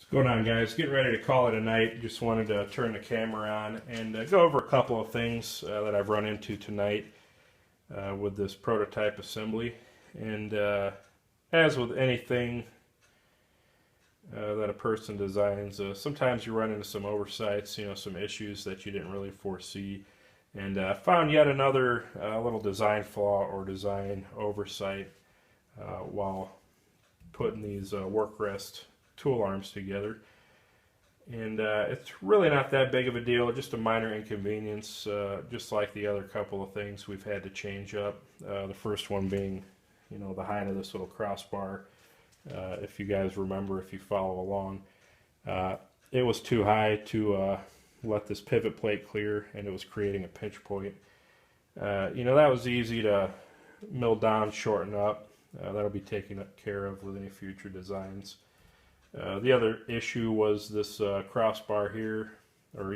What's going on, guys? Getting ready to call it a night. Just wanted to turn the camera on and go over a couple of things that I've run into tonight with this prototype assembly. And as with anything that a person designs, sometimes you run into some oversights, some issues that you didn't really foresee. And found yet another little design flaw or design oversight while putting these work rest tool arms together. And it's really not that big of a deal, just a minor inconvenience, just like the other couple of things we've had to change up. The first one being, the height of this little crossbar. If you guys remember, if you follow along, it was too high to let this pivot plate clear, and it was creating a pinch point. That was easy to mill down, shorten up. That'll be taken care of with any future designs. The other issue was this crossbar here, or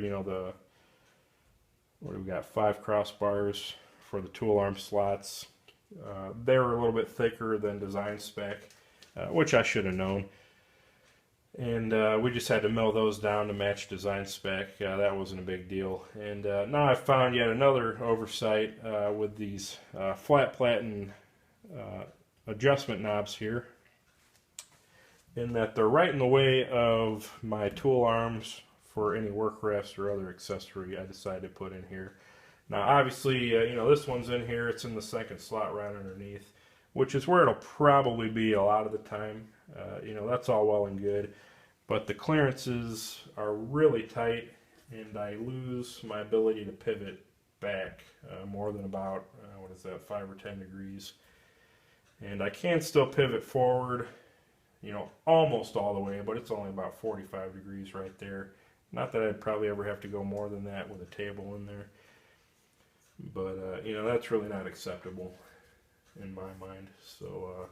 what do we got? 5 crossbars for the tool arm slots. They were a little bit thicker than design spec, which I should have known. And we just had to mill those down to match design spec. That wasn't a big deal. And now I've found yet another oversight with these flat platen adjustment knobs here, in that they're right in the way of my tool arms for any work rests or other accessory I decide to put in here. Now obviously, this one's in here, it's in the second slot right underneath, which is where it'll probably be a lot of the time. That's all well and good, but the clearances are really tight, and I lose my ability to pivot back more than about, 5 or 10 degrees. And I can still pivot forward, almost all the way, but it's only about 45 degrees right there. Not that I'd probably ever have to go more than that with a table in there. But, that's really not acceptable in my mind. So,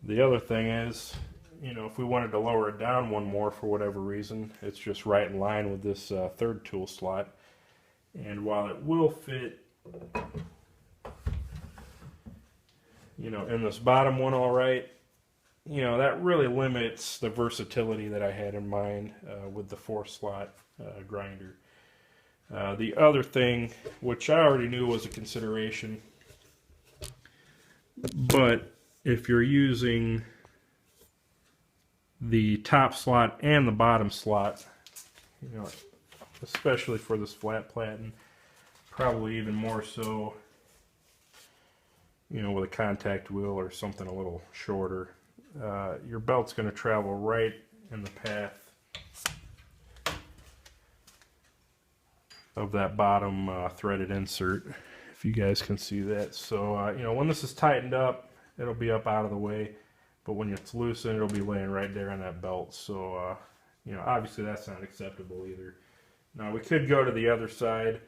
the other thing is, if we wanted to lower it down one more for whatever reason, it's just right in line with this third tool slot. And while it will fit, in this bottom one all right, that really limits the versatility that I had in mind with the 4-slot grinder. The other thing, which I already knew was a consideration, but if you're using the top slot and the bottom slot, especially for this flat platen, probably even more so, with a contact wheel or something a little shorter, your belt's going to travel right in the path of that bottom threaded insert, if you guys can see that. So, when this is tightened up, it'll be up out of the way, but when it's loosened, it'll be laying right there on that belt. So, obviously that's not acceptable either. Now, we could go to the other side,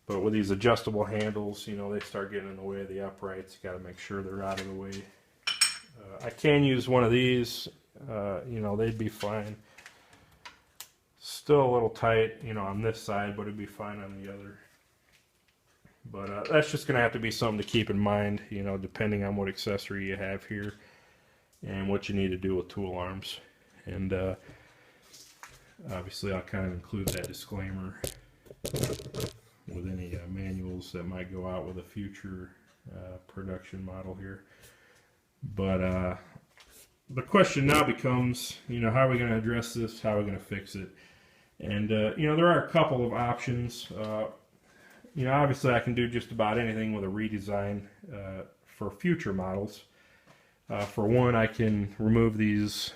but with these adjustable handles, they start getting in the way of the uprights. You got to make sure they're out of the way. I can use one of these, they'd be fine. Still a little tight, on this side, but it'd be fine on the other. But that's just going to have to be something to keep in mind, depending on what accessory you have here and what you need to do with tool arms. And obviously I'll kind of include that disclaimer with any manuals that might go out with a future production model here. But the question now becomes, how are we going to address this? How are we going to fix it? And, there are a couple of options. Obviously I can do just about anything with a redesign for future models. For one, I can remove these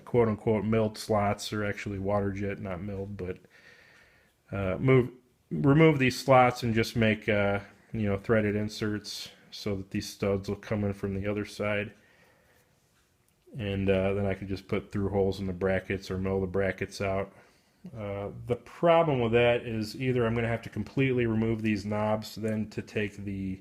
quote-unquote milled slots. They're actually water jet, not milled, but remove these slots and just make threaded inserts so that these studs will come in from the other side, and then I can just put through holes in the brackets or mill the brackets out. The problem with that is either I'm going to have to completely remove these knobs then to take the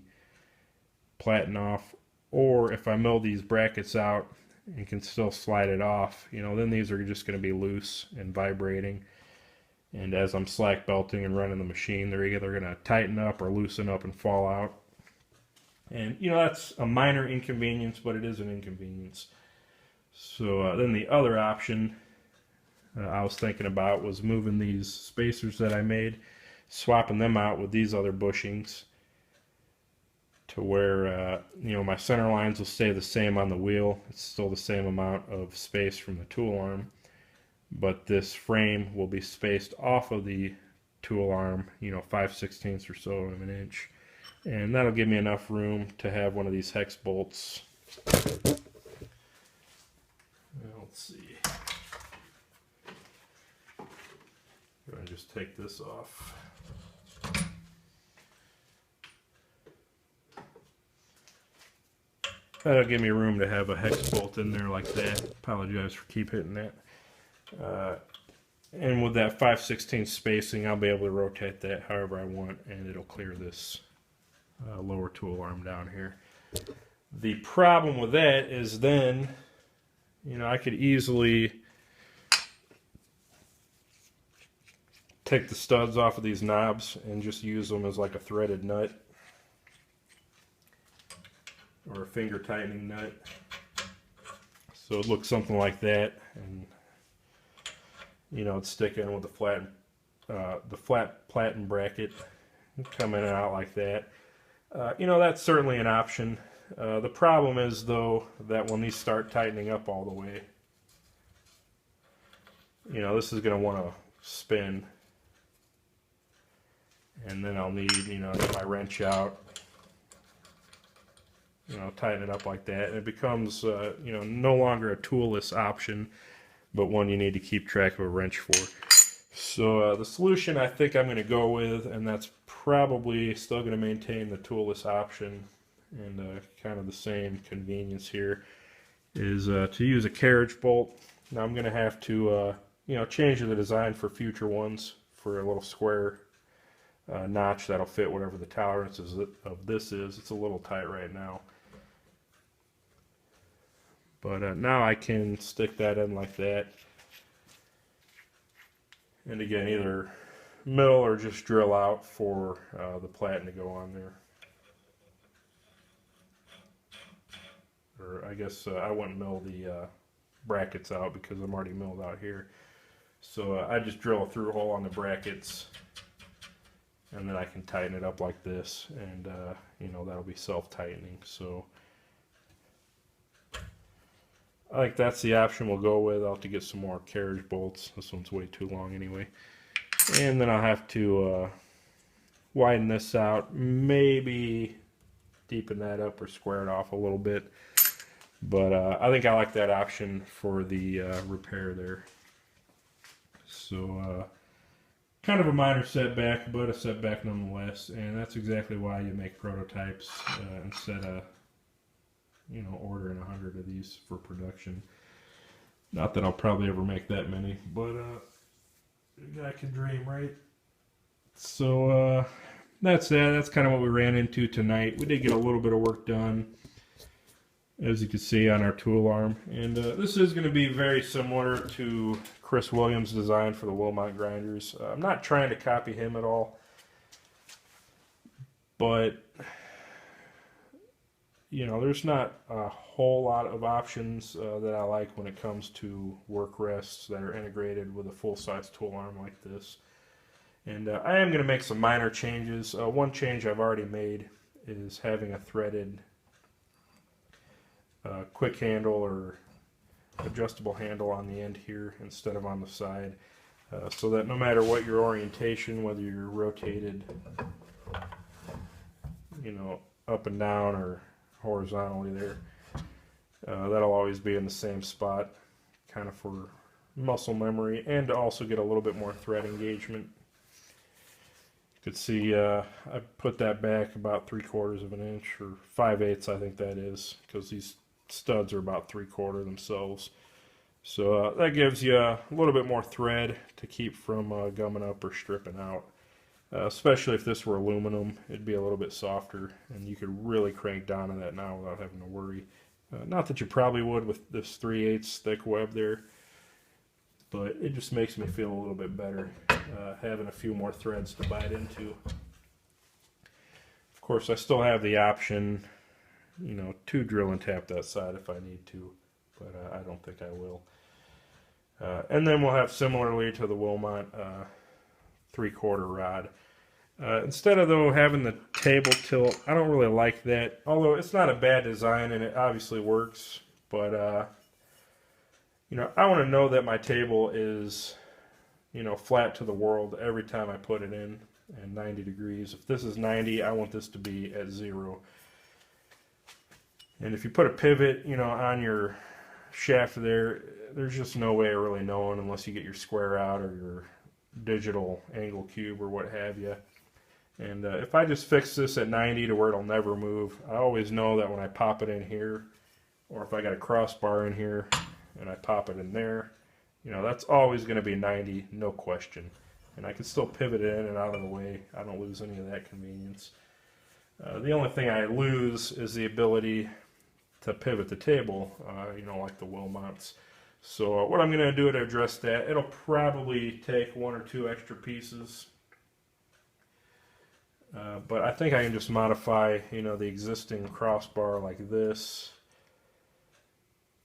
platen off, or if I mill these brackets out and can still slide it off, then these are just going to be loose and vibrating. And as I'm slack belting and running the machine, they're either going to tighten up or loosen up and fall out. And, that's a minor inconvenience, but it is an inconvenience. So then the other option I was thinking about was moving these spacers that I made, swapping them out with these other bushings to where you know, my center lines will stay the same on the wheel. It's still the same amount of space from the tool arm, but this frame will be spaced off of the tool arm, you know, 5/16 or so of an inch, and that'll give me enough room to have one of these hex bolts. Let's see. I'm going to just take this off. That'll give me room to have a hex bolt in there like that. Apologize for keep hitting that. And with that 5/16 spacing, I'll be able to rotate that however I want, and it'll clear this lower tool arm down here. The problem with that is then, you know, I could easily take the studs off of these knobs and just use them as like a threaded nut or a finger tightening nut. So it looks something like that, and you know, it's sticking with the flat platen bracket, come in and out like that. You know, that's certainly an option. The problem is though that when these start tightening up all the way, you know, this is going to want to spin, and then I'll need, you know, to get my wrench out, you know, tighten it up like that, and it becomes you know, no longer a toolless option, but one you need to keep track of a wrench for. So the solution I think I'm going to go with, and that's probably still going to maintain the toolless option and kind of the same convenience here, is to use a carriage bolt. Now I'm going to have to you know, change the design for future ones for a little square notch that'll fit whatever the tolerances of this is. It's a little tight right now. But now I can stick that in like that. And again, either mill or just drill out for the platen to go on there. Or I guess I wouldn't mill the brackets out because I'm already milled out here. So I just drill a through hole on the brackets, and then I can tighten it up like this, and you know, that'll be self-tightening. So I think that's the option we'll go with. I'll have to get some more carriage bolts. This one's way too long anyway. And then I'll have to widen this out, maybe deepen that up or square it off a little bit. But I think I like that option for the repair there. So kind of a minor setback, but a setback nonetheless. And that's exactly why you make prototypes instead of, you know, ordering 100 of these for production. Not that I'll probably ever make that many, but a guy can dream, right? So that's that. That's kind of what we ran into tonight. We did get a little bit of work done, as you can see, on our tool arm. And this is going to be very similar to Chris Williams' design for the Wilmot grinders. I'm not trying to copy him at all, but you know, there's not a whole lot of options that I like when it comes to work rests that are integrated with a full-size tool arm like this. And I am going to make some minor changes. One change I've already made is having a threaded quick handle or adjustable handle on the end here instead of on the side, so that no matter what your orientation, whether you're rotated, you know, up and down or horizontally there, that'll always be in the same spot, kind of for muscle memory and to also get a little bit more thread engagement. You could see I put that back about 3/4 of an inch, or 5/8 I think that is, because these studs are about 3/4 themselves. So that gives you a little bit more thread to keep from gumming up or stripping out. Especially if this were aluminum, it'd be a little bit softer, and you could really crank down on that now without having to worry. Not that you probably would with this 3/8 thick web there, but it just makes me feel a little bit better having a few more threads to bite into. Of course, I still have the option, you know, to drill and tap that side if I need to, but I don't think I will. And then we'll have, similarly to the Wilmot, 3/4 rod. Instead of, though, having the table tilt, I don't really like that. Although it's not a bad design and it obviously works. But, you know, I want to know that my table is, you know, flat to the world every time I put it in, and 90 degrees. If this is 90, I want this to be at 0. And if you put a pivot, you know, on your shaft there, there's just no way of really knowing unless you get your square out or your digital angle cube or what have you. And if I just fix this at 90 to where it'll never move, I always know that when I pop it in here, or if I got a crossbar in here and I pop it in there, you know, that's always going to be 90, no question. And I can still pivot it in and out of the way. I don't lose any of that convenience. The only thing I lose is the ability to pivot the table, you know, like the Wilmots. So what I'm going to do to address that, it'll probably take 1 or 2 extra pieces. But I think I can just modify, you know, the existing crossbar like this.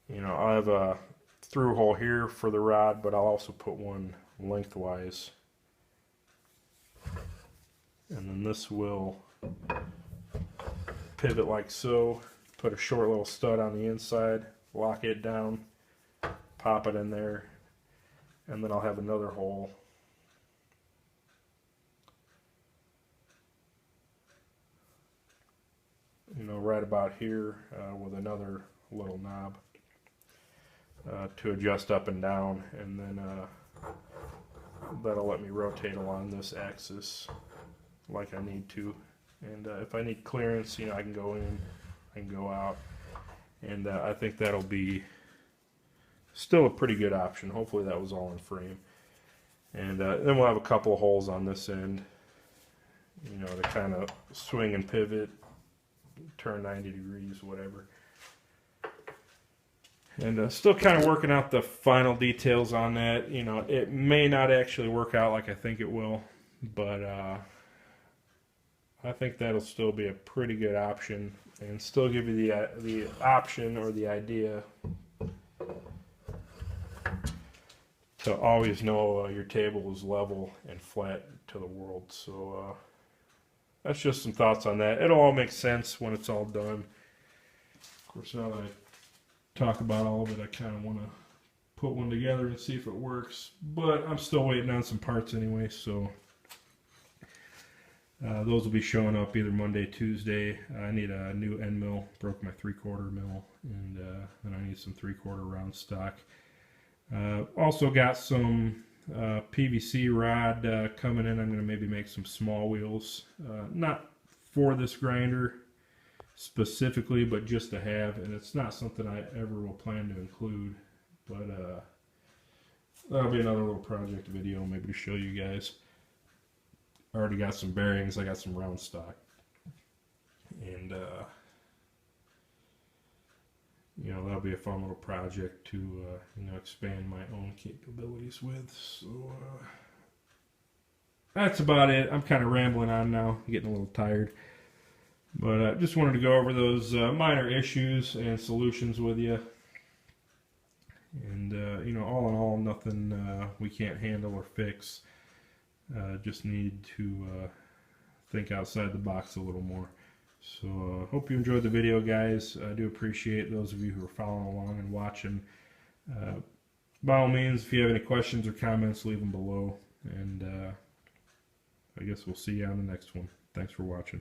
You know, I have a through hole here for the rod, but I'll also put one lengthwise. And then this will pivot like so. Put a short little stud on the inside, lock it down, pop it in there, and then I'll have another hole. You know, right about here with another little knob to adjust up and down, and then that'll let me rotate along this axis like I need to. And if I need clearance, you know, I can go in, I can go out, and I think that'll be still a pretty good option. Hopefully that was all in frame. And then we'll have a couple of holes on this end, you know, to kind of swing and pivot, turn 90 degrees, whatever. And still kind of working out the final details on that. You know, it may not actually work out like I think it will, but I think that'll still be a pretty good option, and still give you the option or the idea to always know your table is level and flat to the world. So that's just some thoughts on that. It'll all make sense when it's all done. Of course, now that I talk about all of it, I kind of want to put one together and see if it works, but I'm still waiting on some parts anyway, so those will be showing up either Monday, Tuesday. I need a new end mill, broke my 3/4 mill, and then I need some 3/4 round stock. Also got some PVC rod coming in. I'm going to maybe make some small wheels, not for this grinder specifically, but just to have, and it's not something I ever will plan to include, but that'll be another little project video maybe to show you guys. I already got some bearings, I got some round stock, and you know, that'll be a fun little project to you know, expand my own capabilities with. So that's about it. I'm kind of rambling on now, getting a little tired. But I just wanted to go over those minor issues and solutions with you. And, you know, all in all, nothing we can't handle or fix. Just need to think outside the box a little more. So hope you enjoyed the video, guys. I do appreciate those of you who are following along and watching. By all means, if you have any questions or comments, leave them below. And I guess we'll see you on the next one. Thanks for watching.